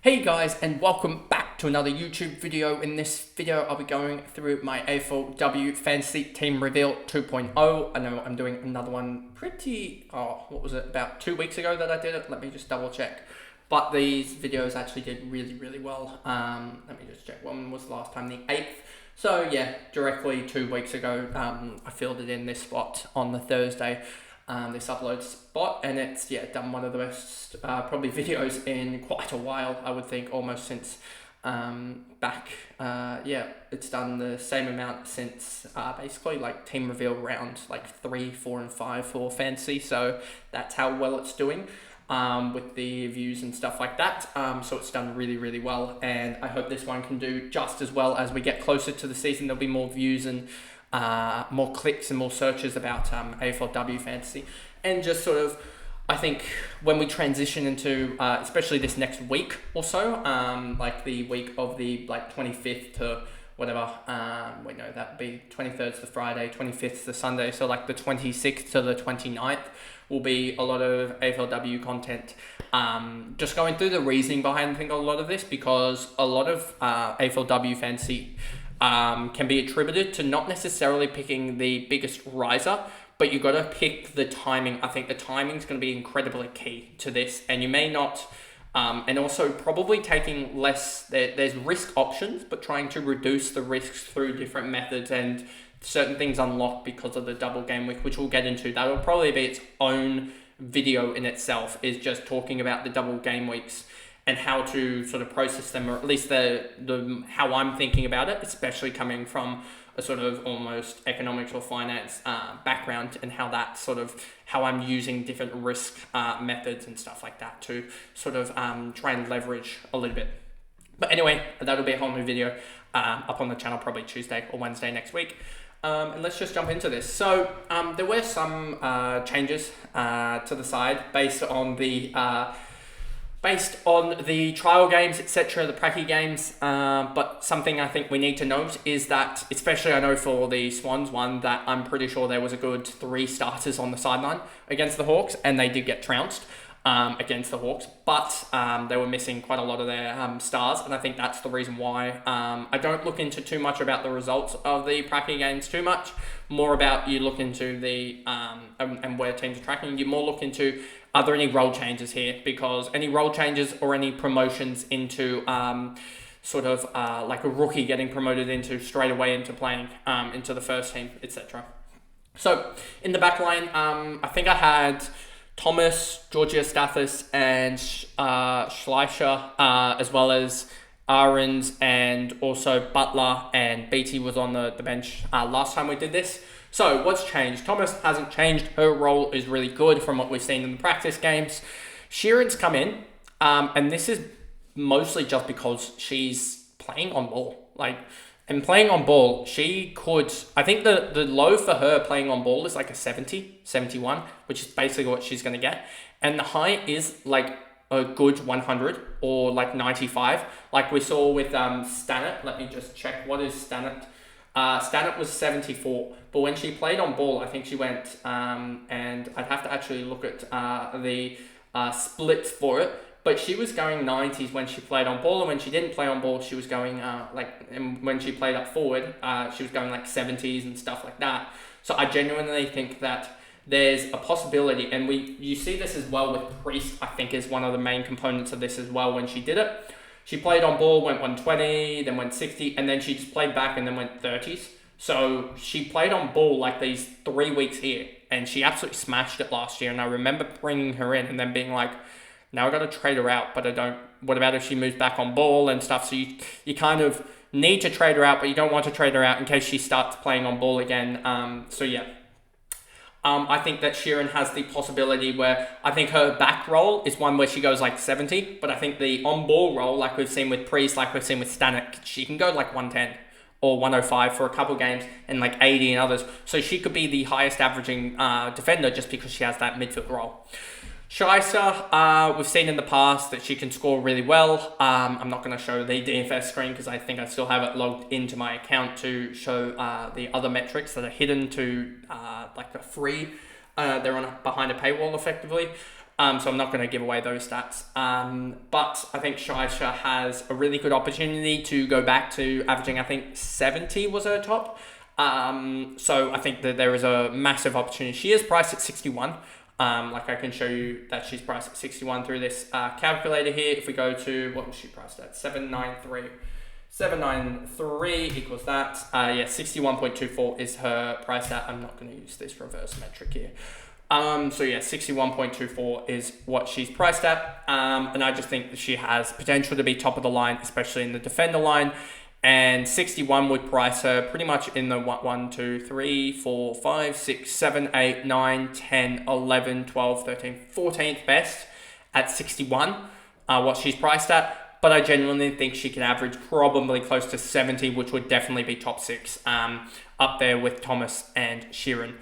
Hey guys, and welcome back to another YouTube video. In this video, I'll be going through my AFLW Fantasy Team Reveal 2.0. I know I'm doing another one about 2 weeks ago that I did it. Let me just double check. But these videos actually did really well. Let me just check. When was the last time? The 8th. So yeah, directly 2 weeks ago, I filled it in this spot on the Thursday. This upload spot, and it's done one of the best probably videos in quite a while. I would think almost since it's done the same amount since basically like team reveal round like 3, 4, and 5 for fantasy. So that's how well it's doing with the views and stuff like that. So it's done really well, and I hope this one can do just as well as we get closer to the season. There'll be more views and more clicks and more searches about AFLW fantasy, and just sort of, I think when we transition into especially this next week or so, like the week of the 25th to whatever, that'd be 23rd to the Friday, 25th to Sunday, so like the 26th to the 29th will be a lot of AFLW content. Just going through the reasoning behind, I think, a lot of this, because a lot of AFLW fantasy can be attributed to not necessarily picking the biggest riser, but you've got to pick the timing. I think the timing is going to be incredibly key to this, and you may not, and also probably taking less, there's risk options, but trying to reduce the risks through different methods, and certain things unlock because of the double game week, which we'll get into. That'll probably be its own video in itself, is just talking about the double game weeks and how to sort of process them, or at least the how I'm thinking about it, especially coming from a sort of almost economics or finance background, and how I'm using different risk methods and stuff like that to sort of try and leverage a little bit. But anyway, that'll be a whole new video up on the channel probably Tuesday or Wednesday next week. And let's just jump into this. So there were some changes to the side based on the trial games, etc., the pracky games. But something I think we need to note is that, especially I know for the Swans one, that I'm pretty sure there was a good 3 starters on the sideline against the Hawks, and they did get trounced against the Hawks, but they were missing quite a lot of their stars, and I think that's the reason why. I don't look into too much about the results of the pracky games too much, more about you look into the and where teams are tracking. You more look into, are there any role changes here? Because any role changes or any promotions into like a rookie getting promoted into straight away into playing into the first team, etc. So in the back line, I think I had Thomas, Georgios-Stathis, and Schleicher, as well as Ahrens, and also Butler, and Beattie was on the bench last time we did this. So what's changed? Thomas hasn't changed. Her role is really good from what we've seen in the practice games. Sheeran's come in, and this is mostly just because she's playing on ball. And playing on ball, she could, I think the low for her playing on ball is like a 70, 71, which is basically what she's going to get. And the high is like a good 100 or like 95, like we saw with Stannett. Let me just check. What is Stannett? Stannett was 74, but when she played on ball, I think she went, and I'd have to actually look at the splits for it, but she was going 90s when she played on ball, and when she didn't play on ball, she was going and when she played up forward, she was going like 70s and stuff like that. So I genuinely think that there's a possibility, and you see this as well with Priest. I think is one of the main components of this as well. When she did it, she played on ball, went 120, then went 60, and then she just played back and then went 30s. So she played on ball like these 3 weeks here, and she absolutely smashed it last year. And I remember bringing her in and then being like, now I got to trade her out, but I don't. What about if she moves back on ball and stuff? So you kind of need to trade her out, but you don't want to trade her out in case she starts playing on ball again. I think that Sheeran has the possibility where I think her back roll is one where she goes like 70, but I think the on-ball roll, like we've seen with Priest, like we've seen with Stannett, she can go like 110 or 105 for a couple games and like 80 in others. So she could be the highest averaging defender just because she has that midfield role. Schleicher, we've seen in the past that she can score really well. I'm not going to show the DFS screen because I think I still have it logged into my account to show the other metrics that are hidden to like the free. They're behind a paywall effectively. So I'm not going to give away those stats. But I think Shaisha has a really good opportunity to go back to averaging, I think 70 was her top. So I think that there is a massive opportunity. She is priced at 61. Like I can show you that she's priced at 61 through this calculator here. If we go to, what was she priced at? 793. 793 equals that. 61.24 is her price at. I'm not going to use this reverse metric here. 61.24 is what she's priced at. And I just think that she has potential to be top of the line, especially in the defender line. And 61 would price her pretty much in the 1, 2, 3, 4, 5, 6, 7, 8, 9, 10, 11, 12, 13, 14th best at 61, what she's priced at. But I genuinely think she can average probably close to 70, which would definitely be top 6, up there with Thomas and Sheeran.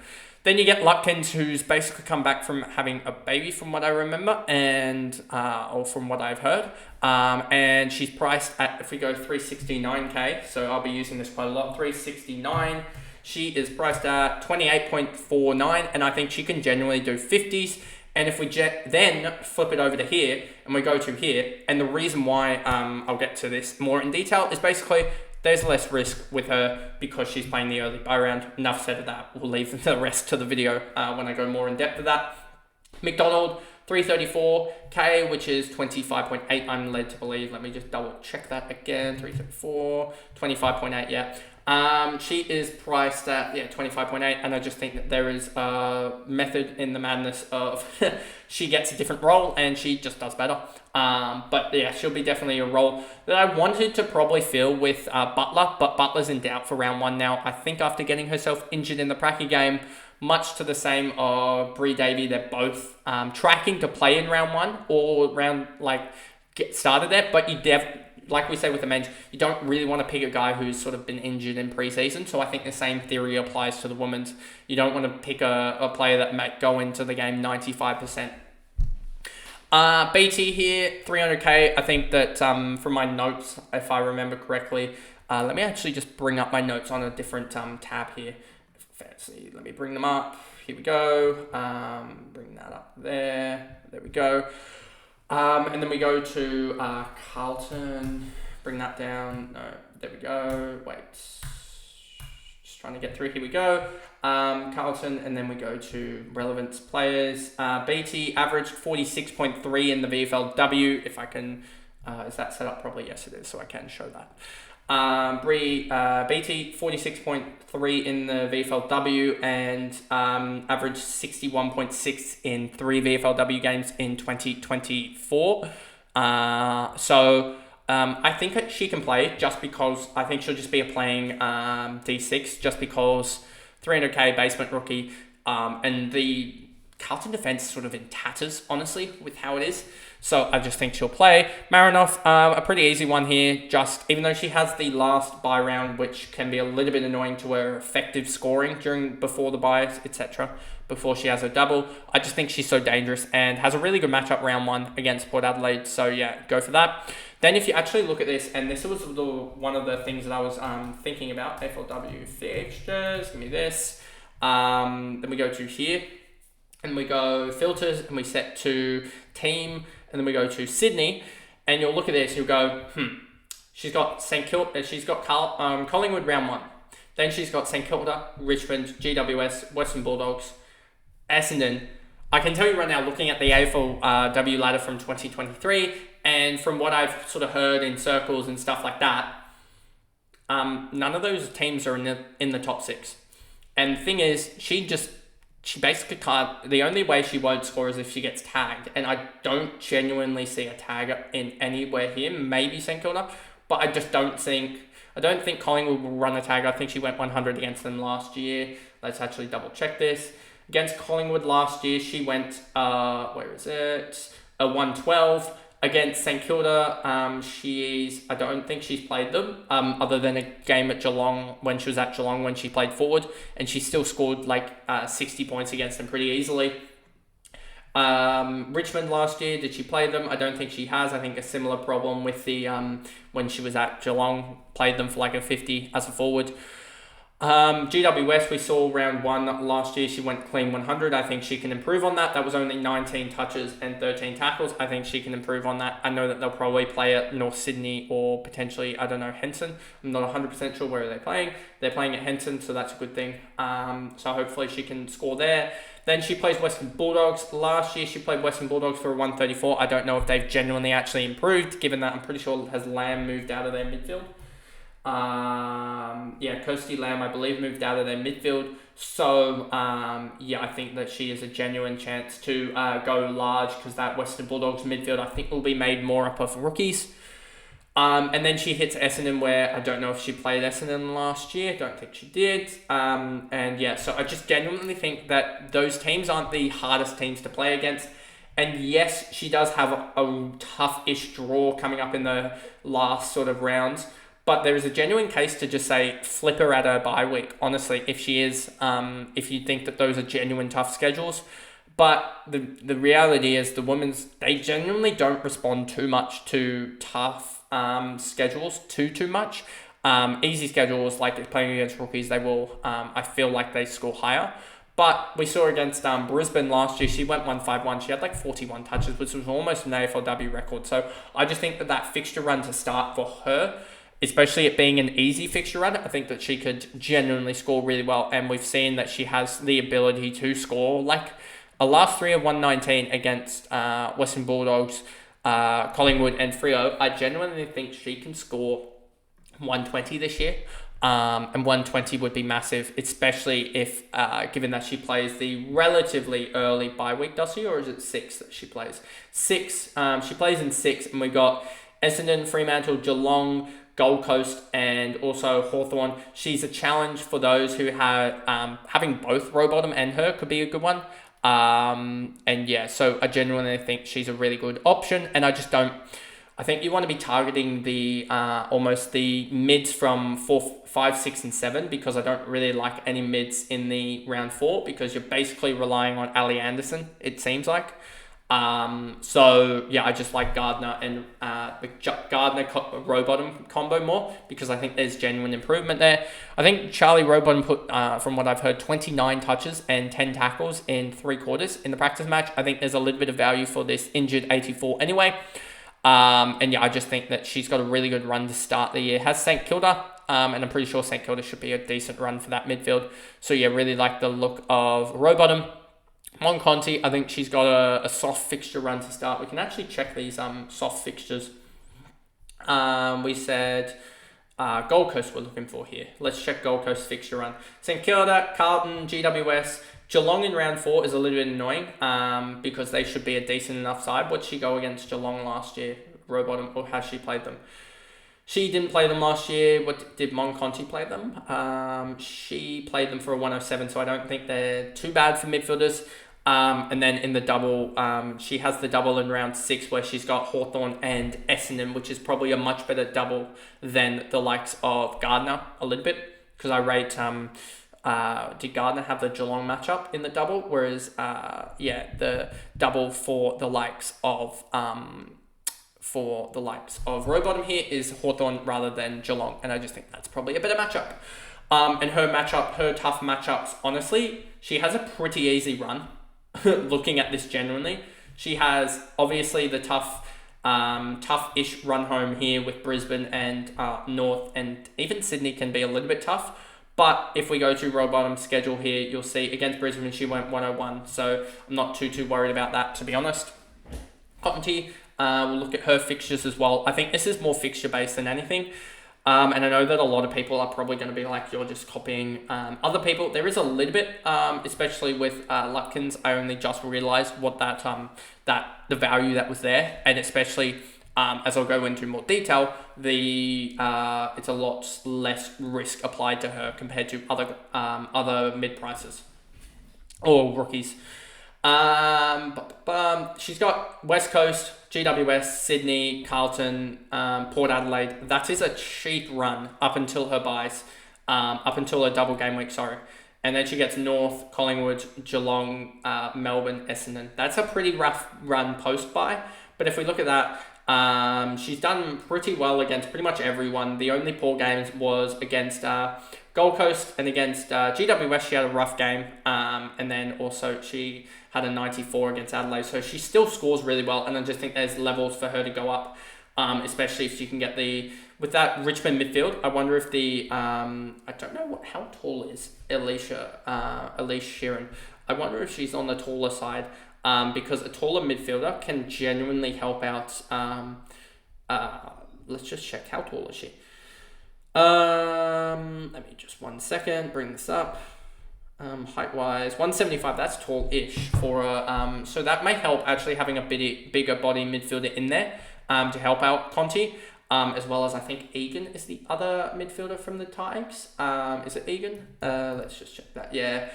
Then you get Lutkins, who's basically come back from having a baby, from what I remember, and or from what I've heard. And she's priced at, if we go 369k, so I'll be using this quite a lot, 369. She is priced at 28.49, and I think she can genuinely do 50s. And if we then flip it over to here, and we go to here, and the reason why I'll get to this more in detail is basically there's less risk with her because she's playing the early buy round. Enough said of that. We'll leave the rest to the video when I go more in depth with that. McDonald, 334k, which is 25.8, I'm led to believe. Let me just double check that again. 334, 25.8, yeah. She is priced at 25.8, and I just think that there is a method in the madness of she gets a different role and she just does better. But yeah, she'll be definitely a role that I wanted to probably fill with Butler, but Butler's in doubt for round 1 now. I think after getting herself injured in the Pracky game, much to the same of Bree Davey, they're both tracking to play in round 1 or get started there, but like we say with the men's, you don't really want to pick a guy who's sort of been injured in preseason. So I think the same theory applies to the women's. You don't want to pick a player that might go into the game 95%. BT here, 300k. I think that from my notes, if I remember correctly, let me actually just bring up my notes on a different tab here. Fancy. Let me bring them up. Here we go. Bring that up there. There we go. And then we go to Carlton. Bring that down. No, there we go. Wait. Just trying to get through. Here we go. Carlton, and then we go to relevance players. BT averaged 46.3 in the VFLW. If I can, is that set up properly? Yes, it is. So I can show that. BT 46.3 in the VFLW and averaged 61.6 in 3 VFLW games in 2024. I think she can play just because I think she'll just be playing D6 just because 300k basement rookie and the Carlton defense is sort of in tatters, honestly, with how it is. So I just think she'll play. Marinoff, a pretty easy one here. Just even though she has the last bye round, which can be a little bit annoying to her effective scoring before the buys, etc. Before she has a double, I just think she's so dangerous and has a really good matchup round 1 against Port Adelaide. So yeah, go for that. Then if you actually look at this, and this was one of the things that I was thinking about, AFLW fixtures. Give me this. Then we go to here. And we go filters, and we set to team, and then we go to Sydney, and you'll look at this, you'll go, she's got Collingwood round 1. Then she's got St Kilda, Richmond, GWS, Western Bulldogs, Essendon. I can tell you right now, looking at the AFLW ladder from 2023, and from what I've sort of heard in circles and stuff like that, none of those teams are in the top 6. And the thing is, she basically can't. The only way she won't score is if she gets tagged, and I don't genuinely see a tag in anywhere here. Maybe St Kilda, but I don't think Collingwood will run a tag. I think she went 100 against them last year. Let's actually double check this. Against Collingwood last year, she went a 112. Against St Kilda, I don't think she's played them, other than a game at Geelong, when she was at Geelong when she played forward, and she still scored 60 points against them pretty easily. Richmond last year, did she play them? I don't think she has. I think a similar problem with the when she was at Geelong, played them for a 50 as a forward. GWS, we saw round 1 last year. She went clean 100. I think she can improve on that. That was only 19 touches and 13 tackles. I think she can improve on that. I know that they'll probably play at North Sydney or potentially, I don't know, Henson. I'm not 100% sure where they're playing. They're playing at Henson, so that's a good thing. So hopefully she can score there. Then she plays Western Bulldogs. Last year she played Western Bulldogs for a 134. I don't know if they've genuinely actually improved, given that I'm pretty sure has Lamb moved out of their midfield. Kirsty Lamb, I believe, moved out of their midfield. So, I think that she is a genuine chance to go large, because that Western Bulldogs midfield, I think, will be made more up of rookies. And then she hits Essendon, where I don't know if she played Essendon last year. Don't think she did. So I just genuinely think that those teams aren't the hardest teams to play against. And yes, she does have a tough-ish draw coming up in the last sort of rounds. But there is a genuine case to just say, flip her at her bye week, honestly, if she is, if you think that those are genuine tough schedules. But the reality is the women's, they genuinely don't respond too much to tough schedules too much. Easy schedules, like playing against rookies, they will, I feel like they score higher. But we saw against Brisbane last year, she went 151. She had like 41 touches, which was almost an AFLW record. So I just think that fixture run to start for her, especially it being an easy fixture run, I think that she could genuinely score really well. And we've seen that she has the ability to score like a last 3 of 119 against Western Bulldogs, Collingwood and Freo. I genuinely think she can score 120 this year. And 120 would be massive, especially if, given that she plays the relatively early bye week, does she? Or is it 6 that she plays? 6. She plays in 6, and we got Essendon, Fremantle, Geelong, Gold Coast, and also Hawthorn. She's a challenge for those who have having both Rowbottom and her could be a good one. So I genuinely think she's a really good option, and I think you want to be targeting the almost the mids from 4, 5, 6, and 7, because I don't really like any mids in the round 4, because you're basically relying on Ali Anderson, it seems like. I just like Gardner and the Gardner Rowbottom combo more, because I think there's genuine improvement there. I think Charlie Rowbottom put, from what I've heard, 29 touches and 10 tackles in 3 quarters in the practice match. I think there's a little bit of value for this injured 84 anyway. I just think that she's got a really good run to start the year. Has St Kilda, and I'm pretty sure St Kilda should be a decent run for that midfield. So really like the look of Rowbottom. Mon Conti, I think she's got a soft fixture run to start. We can actually check these soft fixtures. We said Gold Coast we're looking for here. Let's check Gold Coast fixture run. St Kilda, Carlton, GWS, Geelong in round 4 is a little bit annoying because they should be a decent enough side. What did she go against Geelong last year? Rowbottom, or has she played them? She didn't play them last year. What did Mon Conti play them? She played them for a 107, so I don't think they're too bad for midfielders. And then in the double, she has the double in round 6 where she's got Hawthorn and Essendon, which is probably a much better double than the likes of Gardner a little bit, because I rate, did Gardner have the Geelong matchup in the double? Whereas, the double for the likes of Rowbottom here is Hawthorn rather than Geelong, and I just think that's probably a better matchup. And her tough matchups, honestly, she has a pretty easy run. Looking at this genuinely, she has obviously the tough-ish run home here with Brisbane and North, and even Sydney can be a little bit tough. But if we go to Rowbottom's schedule here, you'll see against Brisbane she went 101, so I'm not too worried about that, to be honest. Cottonty, we'll look at her fixtures as well. I think this is more fixture-based than anything. And I know that a lot of people are probably going to be like, you're just copying other people. There is a little bit, especially with Lutkins. I only just realised what the value that was there, and especially as I'll go into more detail, it's a lot less risk applied to her compared to other mid prices or rookies. She's got West Coast, GWS, Sydney, Carlton, Port Adelaide. That is a cheap run up until her buys, up until her double game week, sorry. And then she gets North, Collingwood, Geelong, Melbourne, Essendon. That's a pretty rough run post-buy. But if we look at that, She's done pretty well against pretty much everyone. The only poor games was against Gold Coast and against GWS. She had a rough game, and then also she had a 94 against Adelaide. So she still scores really well, and I just think there's levels for her to go up, especially if she can get with that Richmond midfield. I wonder if I don't know how tall is Elise Sheeran. I wonder if she's on the taller side, because a taller midfielder can genuinely help out. Let's just check, how tall is she? Let me just 1 second, bring this up. Height wise, 175, that's tall-ish for a, so that may help actually having a bigger body midfielder in there, to help out Conti, as well as I think Egan is the other midfielder from the Tigers. Is it Egan? Let's just check that. Yeah,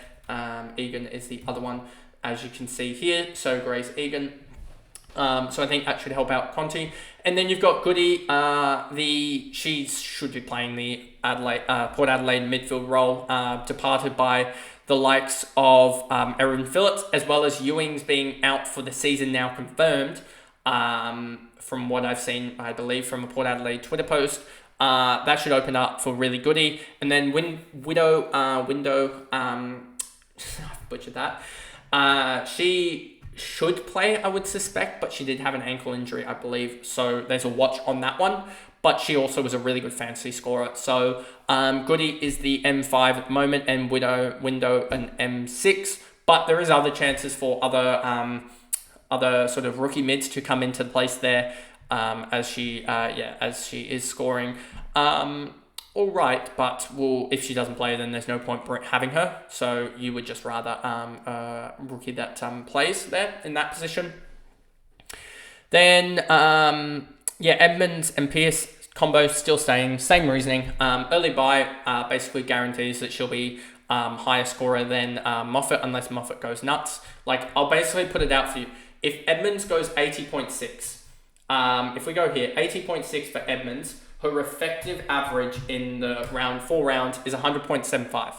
Egan is the other one, as you can see here. So Grace Egan. So I think that should help out Conti. And then you've got Goody. She should be playing the Port Adelaide midfield role, departed by the likes of Erin Phillips, as well as Ewing's being out for the season now confirmed. From what I've seen, I believe, from a Port Adelaide Twitter post. That should open up for really Goody. And then Widow, I've butchered that. She should play, I would suspect, but she did have an ankle injury, I believe. So there's a watch on that one. But she also was a really good fantasy scorer. So Goody is the M5 at the moment, and Window an M6. But there is other chances for other sort of rookie mids to come into place there, as she is scoring. All right, but if she doesn't play, then there's no point having her. So you would just rather a rookie that plays there in that position. Then Edmonds and Pearce combo still staying, same reasoning. Early buy basically guarantees that she'll be higher scorer than Moffat, unless Moffat goes nuts. Like, I'll basically put it out for you. If Edmonds goes 80.6, if we go here, 80.6 for Edmonds, her effective average in the 4 rounds is 100.75.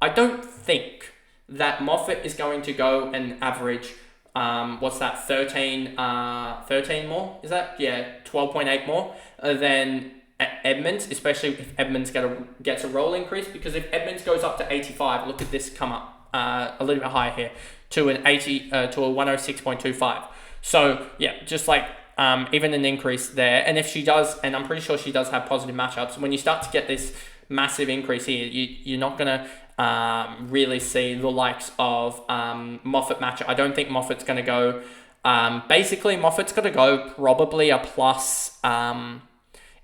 I don't think that Moffat is going to go and average, 13 more? Is that? Yeah, 12.8 more than Edmonds, especially if Edmonds gets a roll increase, because if Edmonds goes up to 85, look at this come up a little bit higher here, to a 106.25. So yeah, just like even an increase there. And if she does, and I'm pretty sure she does have positive matchups, when you start to get this massive increase here, you're not going to really see the likes of Moffat matchup. I don't think Moffat's going to go, basically Moffat's going to go probably a plus,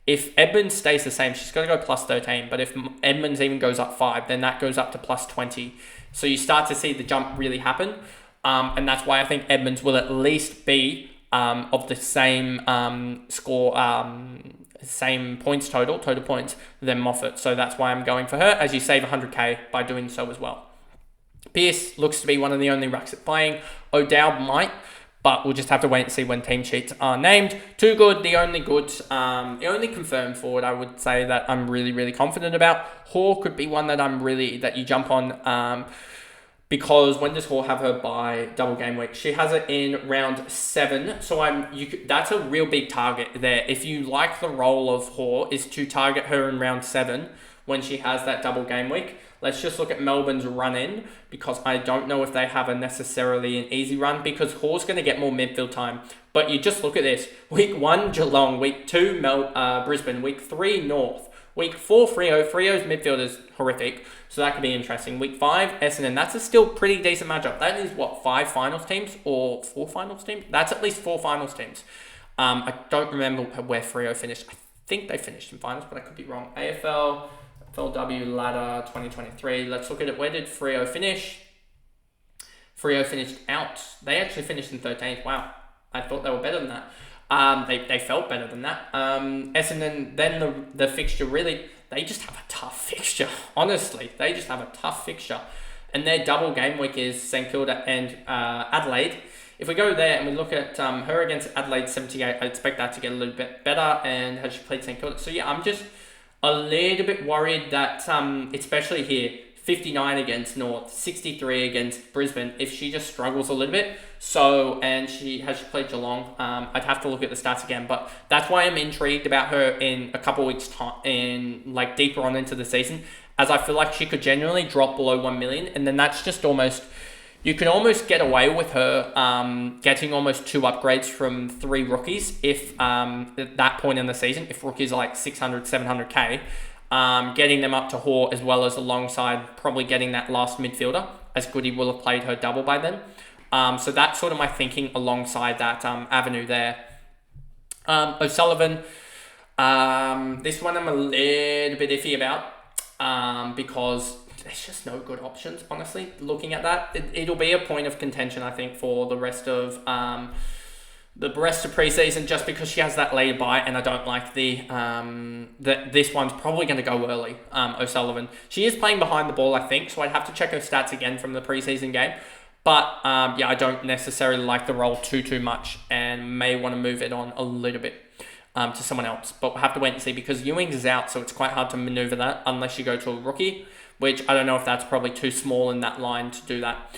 if Edmonds stays the same, she's got to go plus 13. But if Edmonds even goes up 5, then that goes up to plus 20. So you start to see the jump really happen. And that's why I think Edmonds will at least be of the same score, same points total points than Moffat. So that's why I'm going for her, as you save 100k by doing so as well. Pearce looks to be one of the only racks at playing. O'Dowd might, but we'll just have to wait and see when team sheets are named. Too Good, the only confirmed forward I would say that I'm really, really confident about. Hoare could be one that you jump on, because when does Hoare have her by double game week? She has it in round 7. So that's a real big target there. If you like the role of Hoare is to target her in round 7 when she has that double game week. Let's just look at Melbourne's run in, because I don't know if they have necessarily an easy run, because Hoare's going to get more midfield time. But you just look at this. Week 1, Geelong. Week 2, Brisbane. Week 3, North. Week 4, Freo. Freo's midfield is horrific, so that could be interesting. Week 5, Essendon. That's a still pretty decent matchup. That is, 5 finals teams or 4 finals teams? That's at least 4 finals teams. I don't remember where Freo finished. I think they finished in finals, but I could be wrong. AFLW ladder 2023. Let's look at it. Where did Freo finish? Freo finished out. They actually finished in 13th. Wow. I thought they were better than that. They felt better than that. Essendon, then the fixture really, they just have a tough fixture. Honestly, they just have a tough fixture. And their double game week is St Kilda and Adelaide. If we go there and we look at her against Adelaide 78, I expect that to get a little bit better. And has she played St Kilda? So yeah, I'm just a little bit worried that, especially here, 59 against North, 63 against Brisbane. If she just struggles a little bit, and she played Geelong, I'd have to look at the stats again, but that's why I'm intrigued about her in a couple of weeks time, deeper on into the season, as I feel like she could genuinely drop below 1 million, and then that's just almost, you can almost get away with her getting almost 2 upgrades from 3 rookies if at that point in the season, if rookies are like 600, 700k, getting them up to Hoare, as well as alongside probably getting that last midfielder, as Goody will have played her double by then. So that's sort of my thinking alongside that avenue there. O'Sullivan, this one I'm a little bit iffy about because there's just no good options, honestly, looking at that. It'll be a point of contention, I think, for the rest of preseason, just because she has that later bye, and I don't like that this one's probably going to go early. O'Sullivan, she is playing behind the ball, I think, so I'd have to check her stats again from the preseason game. But I don't necessarily like the role too much, and may want to move it on a little bit to someone else. But we'll have to wait and see, because Ewings is out, so it's quite hard to maneuver that unless you go to a rookie, which I don't know if that's probably too small in that line to do that.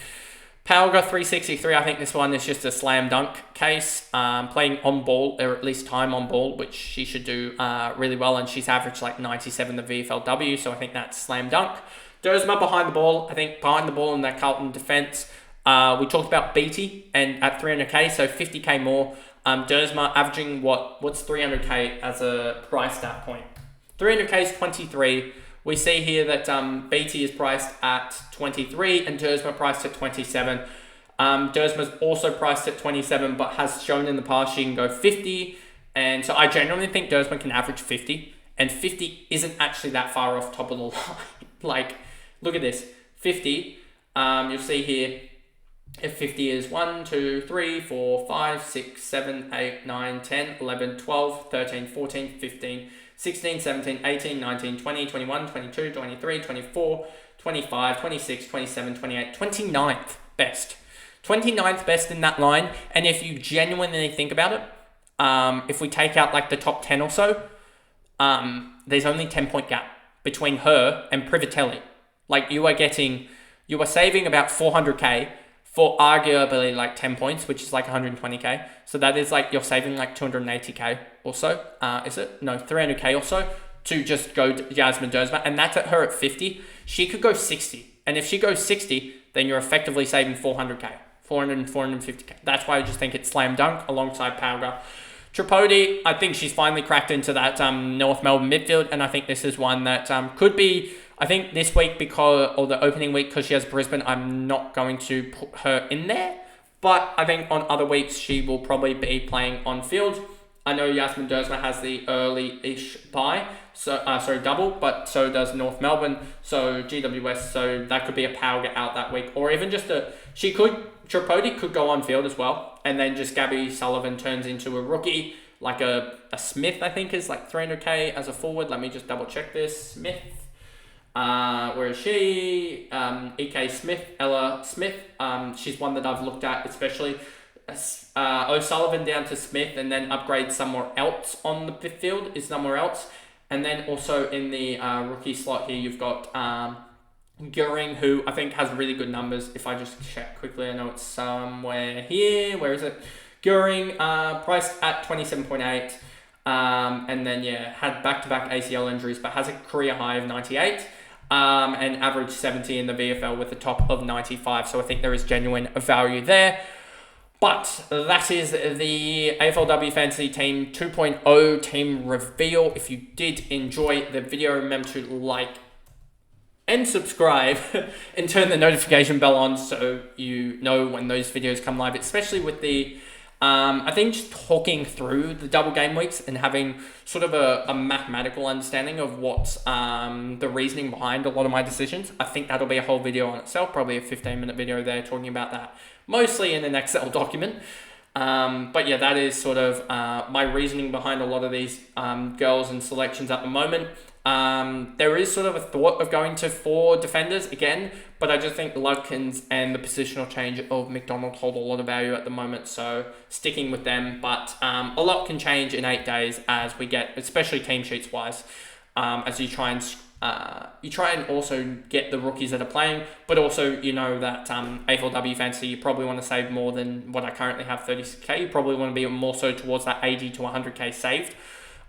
Palga 363, I think this one is just a slam dunk case. Playing on ball, or at least time on ball, which she should do really well, and she's averaged like 97 the VFLW, so I think that's slam dunk. Dersma behind the ball, I think behind the ball in that Carlton defence. We talked about Beattie and at 300k, so 50k more. Dersma averaging what's 300k as a price stat point? 300k is 23. We see here that Beattie is priced at 23 and Dersma priced at 27. Dersma's also priced at 27, but has shown in the past she can go 50. And so I genuinely think Dersma can average 50. And 50 isn't actually that far off top of the line. Like, look at this. 50, you'll see here, if 50 is 1, 2, 3, 4, 5, 6, 7, 8, 9, 10, 11, 12, 13, 14, 15, 16, 17, 18, 19, 20, 21, 22, 23, 24, 25, 26, 27, 28, 29th best. 29th best in that line. And if you genuinely think about it, if we take out like the top 10 or so, there's only 10-point gap between her and Privatelli. Like, you are saving about 400k for arguably like 10 points, which is like 120k. So that is like, you're saving like 280k or so. Is it? No, 300k or so to just go to Jasmine Dersma. And that's at her at 50. She could go 60. And if she goes 60, then you're effectively saving 400k, 450k. That's why I just think it's slam dunk alongside Palga. Tripodi, I think she's finally cracked into that North Melbourne midfield. And I think this is one that could be, I think this week or the opening week, because she has Brisbane, I'm not going to put her in there. But I think on other weeks, she will probably be playing on field. I know Jasmine Dersma has the early-ish bye, double, but so does North Melbourne, so GWS, so that could be a Palga out that week. Or even just Tripodi could go on field as well, and then just Gabby Sullivan turns into a rookie, like a Smith, I think, is like 300k as a forward. Let me just double check this. Smith. Where is she? EK Smith, Ella Smith. She's one that I've looked at, especially O'Sullivan down to Smith, and then upgrade somewhere else on the field is somewhere else. And then also in the rookie slot here, you've got Goering, who I think has really good numbers. If I just check quickly, I know it's somewhere here. Where is it? Goering, priced at 27.8. And then, had back-to-back ACL injuries, but has a career high of 98. And average 70 in the VFL with a top of 95. So I think there is genuine value there. But that is the AFLW Fantasy Team 2.0 team reveal. If you did enjoy the video, remember to like and subscribe and turn the notification bell on so you know when those videos come live, especially with the I think just talking through the double game weeks and having sort of a mathematical understanding of what's the reasoning behind a lot of my decisions. I think that'll be a whole video on itself, probably a 15-minute video there talking about that, mostly in an Excel document. But yeah, that is sort of my reasoning behind a lot of these girls and selections at the moment. There is sort of a thought of going to 4 defenders again, but I just think Ludkins and the positional change of McDonald hold a lot of value at the moment, so sticking with them. But a lot can change in 8 days as we get, especially team sheets wise, as you try and you try and also get the rookies that are playing, but also you know that AFLW fantasy, you probably want to save more than what I currently have, 30k. You probably want to be more so towards that 80 to 100k saved.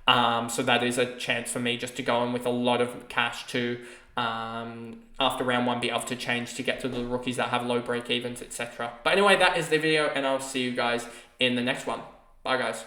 So that is a chance for me just to go in with a lot of cash to, after round 1, be able to change to get to the rookies that have low break evens, etc. But anyway, that is the video, and I'll see you guys in the next one. Bye, guys.